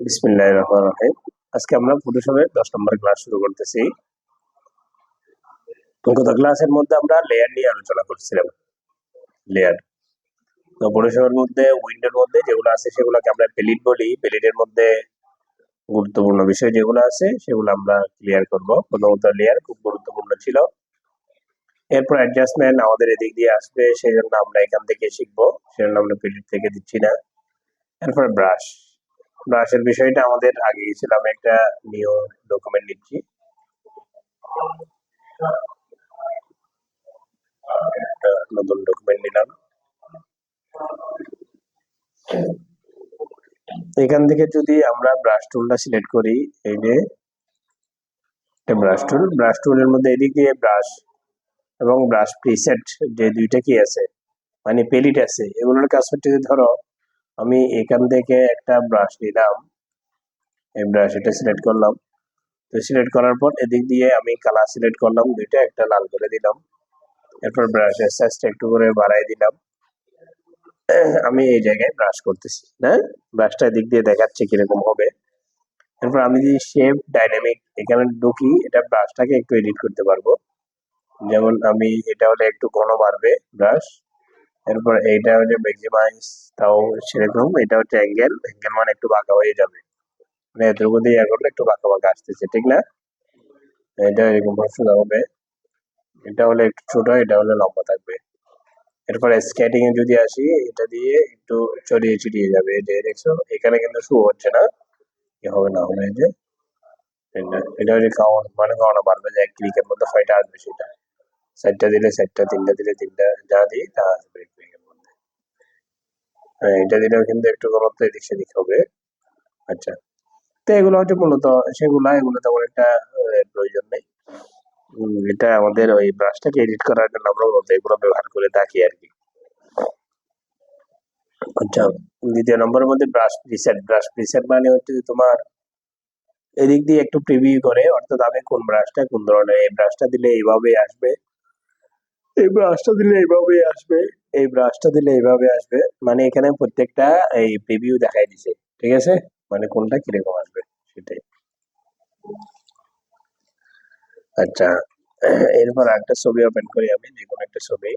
বিসমিল্লাহির রহমানির রহিম। আজকে আমরা ফটোশপের 10 নম্বর ক্লাস শুরু করতেছি। গত ক্লাসের মধ্যে আমরা লেয়ার নিয়ে আলোচনা করছিলাম। লেয়ার তো ফটোশপের মধ্যে উইন্ডোর মধ্যে যেগুলো আছে সেগুলোকে আমরা প্যালেট বলি। প্যালেটের মধ্যে গুরুত্বপূর্ণ বিষয় যেগুলো আছে সেগুলো আমরা ক্লিয়ার করব। প্রথমত লেয়ার খুব গুরুত্বপূর্ণ ছিল। এরপর অ্যাডজাস্টমেন্ট আমাদের এদিক দিয়ে আসবে, সেই জন্য আমরা এখান থেকে শিখবো, সেজন্য আমরা প্যালেট থেকে দিচ্ছি না। এরপর ব্রাশ, ব্রাশের বিষয়টা আমাদের আগে গেছিল। আমি একটা নিউ ডকুমেন্ট নিচ্ছি। একটা নতুন ডকুমেন্ট নিলাম। এখান থেকে যদি আমরা ব্রাশ টুলটা সিলেক্ট করি, এই যে ব্রাশ টুলের মধ্যে এদিক দিয়ে ব্রাশ এবং ব্রাশ প্রিসেট যে দুইটা কি আছে, মানে প্যালেট আছে, এগুলোর কাজ হচ্ছে যে ধরো আমি এখান থেকে একটা ব্রাশ নিলাম, এই ব্রাশ এটা সিলেক্ট করলাম। তো সিলেক্ট করার পর এদিক দিয়ে আমি কালার সিলেক্ট করলাম দুইটা, একটা লাল করে দিলাম। এরপর ব্রাশের সাইজটা একটু করে বাড়াই দিলাম। আমি এই জায়গায় ব্রাশ করতেছি না, ব্রাশটা এদিক দিয়ে দেখাচ্ছে কিরকম হবে। এরপর আমি যদি শেপ ডাইনামিক এখানে ঢুকি, এটা ব্রাশটাকে একটু এডিট করতে পারবো। যেমন আমি এটা হলে একটু ঘন বাড়বে ব্রাশ। এরপর এইটা হচ্ছে ম্যাক্সিমাইজ, তাও সেরকম। এটা হচ্ছে অ্যাঙ্গেল, অ্যাঙ্গেল মানে একটু বাঁকা হয়ে যাবে, মানে এতটুকু দিয়ে করলে একটু বাঁকা বাঁকা আসতেছে, ঠিক না? এটা এরকম সোজা হবে। এটা হলে একটু ছোট, এটা হলে লম্বা থাকবে। এরপর স্কেটিং এ যদি আসি, এটা দিয়ে একটু ছড়িয়ে ছিটিয়ে যাবে। এই যে দেখছো এখানে কিন্তু শু হচ্ছে না, কি হবে না হবে, এই যে এটা হচ্ছে কাউন্ট, মানে কাউন্ট বাড়বে, যে এক ক্লিকের মধ্যে কয়টা আসবে সেটা। চারটা দিলে চারটা, তিনটা দিলে তিনটা, যা দিই তা আসবে এক ক্লিকের মধ্যে। হ্যাঁ, এটা দিলেও কিন্তু একটু ঘনত্ব এদিক সেদিক হবে। আচ্ছা, তো এগুলো হচ্ছে মূলত সেগুলা, এগুলো তেমন একটা প্রয়োজন নেই। এটা আমাদের ওই ব্রাশটাকে এডিট করার জন্য আমরা মূলত এগুলো ব্যবহার করে থাকি আর কি। আচ্ছা, দ্বিতীয় নম্বরের মধ্যে ব্রাশ প্রিসেট। ব্রাশ প্রিসেট মানে হচ্ছে যে তোমার এদিক দিয়ে একটু প্রিভিউ করে, অর্থাৎ আমি কোন ব্রাশটা কোন ধরনের, এই ব্রাশটা দিলে এইভাবে আসবে, এই ব্রাশটা দিলে এইভাবে আসবে, এই ব্রাশটা দিলে এইভাবে আসবে, মানে এখানে প্রত্যেকটা এই প্রিভিউ দেখাই দিছে, ঠিক আছে? মানে কোনটা কিরকম আসবে সেটাই। আচ্ছা, এরপর একটা ছবি ওপেন করি, আমি যে কোনো একটা ছবি।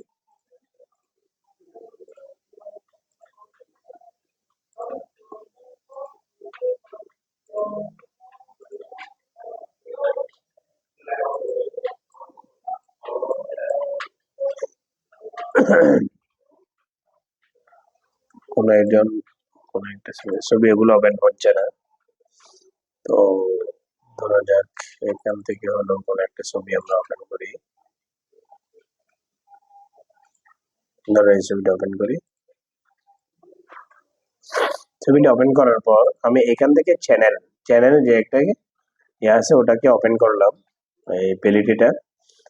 কোন একজন, কোন একটা ছবি, এগুলো ওপেন হচ্ছে না। তো ধরা যাক এখান থেকে হলো কোন একটা ছবি আমরা ওপেন করি। ধরো এই ছবিটা ওপেন করি। ছবিটা ওপেন করার পর আমি এখান থেকে চ্যানেল, চ্যানেল যে একটা ইয়ে আছে ওটাকে ওপেন করলাম, এই প্যালেটটা।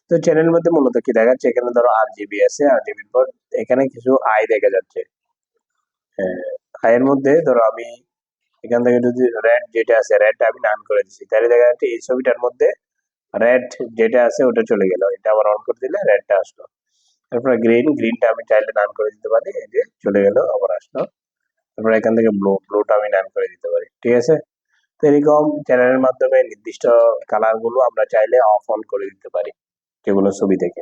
তো চ্যানেলের মধ্যে মূলত কি দেখাচ্ছে, এখানে ধরো RGB আছে, RGBর পর এখানে কিছু আই দেখা যাচ্ছে। হ্যাঁ, আয়ের মধ্যে ধরো আমি এখান থেকে যদি রেড যেটা আছে, রেডটা আমি নান করে দিচ্ছি, তাহলে দেখা যাচ্ছে এই ছবিটার মধ্যে রেড যেটা আছে ওটা চলে গেল, এটা আবার অন করে দিলে রেডটা আসলো। তারপরে গ্রিন, গ্রিনটা আমি চাইলে নান করে দিতে পারি, এই যে চলে গেল আবার আসলো। তারপরে এখান থেকে ব্লু, ব্লুটা আমি নান করে দিতে পারি, ঠিক আছে? তো এরকম চ্যানেলের মাধ্যমে নির্দিষ্ট কালার গুলো আমরা চাইলে অফ অন করে দিতে পারি, যেগুলো ছবি থেকে।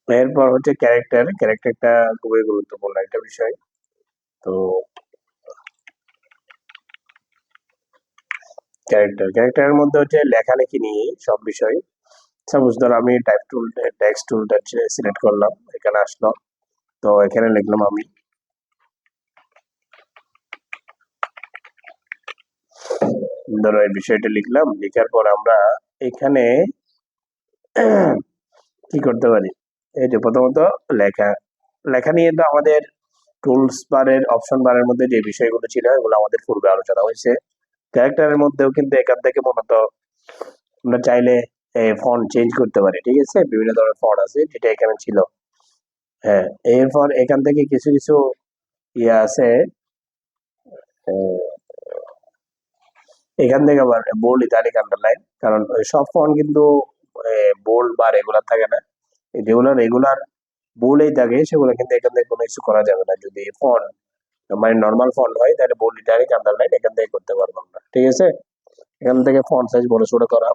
এরপর হচ্ছে ক্যারেক্টার। ক্যারেক্টারটা খুবই গুরুত্বপূর্ণ একটা বিষয়। তো ক্যারেক্টারের মধ্যে হচ্ছে লেখালেখি নিয়ে সব বিষয়। সাপোজ ধরো আমি টেক্সট টুলটা সিলেক্ট করলাম, এখানে আসলো। তো এখানে লিখলাম আমি, ধরো এই বিষয়টা লিখলাম, লিখার পর আমরা এখানে কি করতে পারি, এই যে প্রথমত লেখা, লেখা নিয়ে তো আমাদের টুলস বারের, অপশন বারের মধ্যে যে বিষয়গুলো ছিল এগুলো আমাদের পূর্বে আলোচনা হয়েছে। ক্যারেক্টারের মধ্যেও কিন্তু এখান থেকে মূলত আমরা চাইলে ফন্ট চেঞ্জ করতে পারি, ঠিক আছে? বিভিন্ন ধরনের ফন্ট আছে যেটা এখানে ছিল। হ্যাঁ, এরপর এখান থেকে কিছু কিছু ইয়ে আছে, এখান থেকে আবার বোল্ড, ইতালিক, আন্ডারলাইন, কারণ ওই সব ফন্ট কিন্তু বোল্ড বা রেগুলার থাকে না। যেগুলো রেগুলার বোল্ডেই থাকে সেগুলো কিন্তু এখান থেকে কোনো কিছু করা যাবে না, যদি ফন্ট মানে নর্মাল ফন্ট হয় তাহলে বোল্ড ইটালিক আন্ডারলাইন এখান থেকে করতে পারবো আমরা, ঠিক আছে। এখান থেকে ফন্ট সাইজ বড় ছোট করা,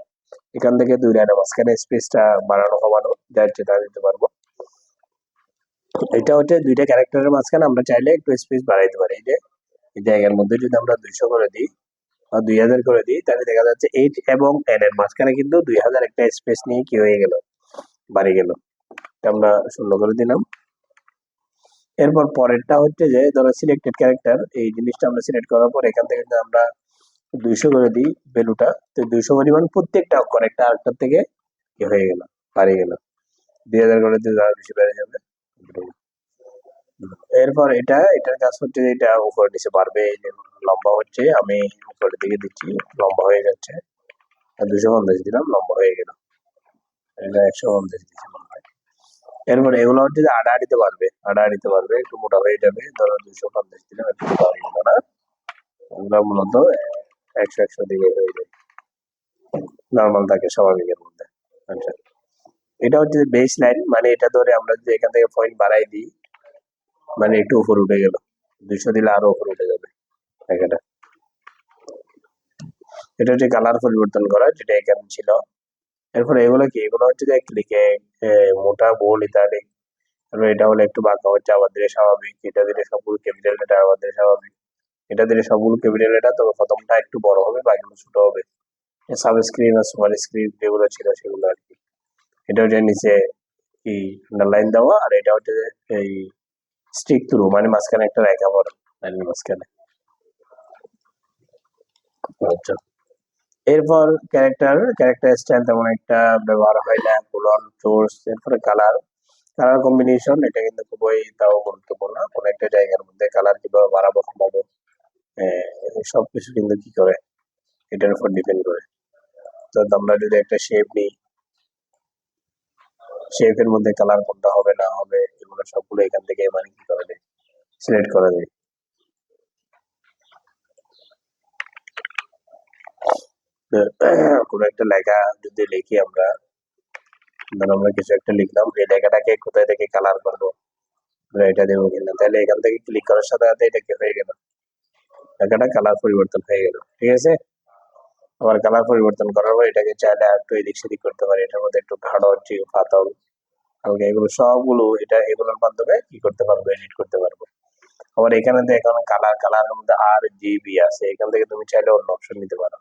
এখান থেকে দুই লাইনের মাঝখানে স্পেসটা বাড়ানো কমানো যা ইচ্ছে তা দিতে পারবো। এটা হচ্ছে দুইটা ক্যারেক্টারের মাঝখানে আমরা চাইলে একটু স্পেস বাড়াইতে পারি। এই যে এই জায়গার মধ্যে যদি আমরা 200 করে দিই বা 2000 করে দিই তাহলে দেখা যাচ্ছে 8 এবং n এর মাঝখানে কিন্তু 2000 একটা স্পেস নিয়ে কি হয়ে গেল, বাড়ি গেল। আমরা 0 করে দিলাম। এরপর পরেরটা হচ্ছে যে ধরো সিলেক্টেড ক্যারেক্টার, এই জিনিসটা আমরা সিলেক্ট করার পর এখান থেকে আমরা 200 করে দিই ভ্যালুটা, তো 200 পরিমাণ প্রত্যেকটা অক্ষর একটা আরেকটার থেকে কি হয়ে গেল, বাড়ি গেল। 2000 করে দিলে আরো বেশি বেড়ে যাবে। এরপর এটার কাজ হচ্ছে যে এটা উপর নিচে বাড়বে, এই যে লম্বা হচ্ছে, আমি উপরের দিকে দিচ্ছি লম্বা হয়ে যাচ্ছে, আর 250 দিলাম লম্বা হয়ে গেল, এটা 150 দিচ্ছি মনে হয়। এরপর এগুলো হচ্ছে যে আড়াআড়িতে বাড়বে, আড়াআড়িতে বাড়বে, একটু মোটা হয়ে যাবে, ধরো 250 দিলাম, একটু মোটা হয়ে গেল না, এগুলো মূলত 100 দিকে হয়ে যায়, নর্মাল থাকে স্বাভাবিকের মধ্যে। আচ্ছা, এটা হচ্ছে বেস লাইন, মানে এটা ধরে আমরা যদি এখান থেকে পয়েন্ট বাড়াই দিই মানে একটু উপরে উঠে গেল, 200 দিলে আরো উপরে উঠে যাবে এখানে। এটা হচ্ছে কালার পরিবর্তন করা, যেটা এখানে ছিল। এরপরে এগুলো কি, এগুলো হচ্ছে যে ক্লিকে মোটা বোল্ড ইত্যাদি। তারপর এটা হলো একটু বাঁকা হচ্ছে, আবার দিলে স্বাভাবিক, এটা দিলে সবগুলো ক্যাপিটাল লেটার, আবার দিলে স্বাভাবিক, এটা দিলে সবগুলো ক্যাপিটাল লেটার, তবে প্রথমটা একটু বড় হবে বাকিগুলো ছোট হবে। সাবস্ক্রিপ্ট আর সুপার স্ক্রিপ্ট যেগুলো ছিল সেগুলো আর কি। এটা হচ্ছে নিচে কি লাইন দেওয়া, আর এটা হচ্ছে এই স্টিক থ্রু, মানে মাঝখানে একটা রেখা বড় লাইনের মাঝখানে। আচ্ছা, এরপর ক্যারেক্টার স্টাইল তেমন একটা ব্যবহার হয় না, বুলন সোর্স, এরপরে কালার, কালার কম্বিনেশন, এটা কিন্তু খুবই তাও গুরুত্বপূর্ণ। কোন একটা জায়গার মধ্যে কালার কিভাবে বাড়াবো কমাবো, সবকিছু কিন্তু কি করে, এটার উপর ডিপেন্ড করে। তো আমরা যদি একটা শেপ নিই, শেপের মধ্যে কালার কোনটা হবে না হবে এগুলো সবগুলো এখান থেকে মানে কি করা যায়, সিলেক্ট করা যায়। কোনো একটা লেখা যদি লিখি আমরা, ধরো আমরা কিছু একটা লিখলাম, এই লেখাটাকে কোথায় থেকে কালার করবো, এটা দেবো কিনা, তাহলে এখান থেকে ক্লিক করার সাথে সাথে এটা কি হয়ে গেল, লেখাটা কালার পরিবর্তন হয়ে গেল, ঠিক আছে। আবার কালার পরিবর্তন করার পর এটাকে চাইলে একটু এদিক সেদিক করতে পারি, এটার মধ্যে একটু গাঢ় হচ্ছে পাতল হালকা, এগুলো সবগুলো এগুলোর মাধ্যমে কি করতে পারবো, এডিট করতে পারবো। আবার এখানে তো এখন কালারের মধ্যে আর জিবি আছে, এখান থেকে তুমি চাইলে অন্য অপশন নিতে পারো,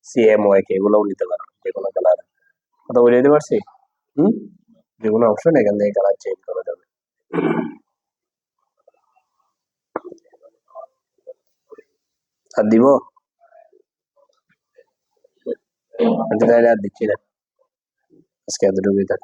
সিএমওয়াই এগুলোও নিতে পারো, যে কোনো কালার। কথা বলে দিতে পারছি? হুম, যে কোনো অপশন এখান থেকে কালার চেঞ্জ করা যাবে। আর দিব, আমি তাহলে আর দিচ্ছি না, আজকে এতটুকুই থাক।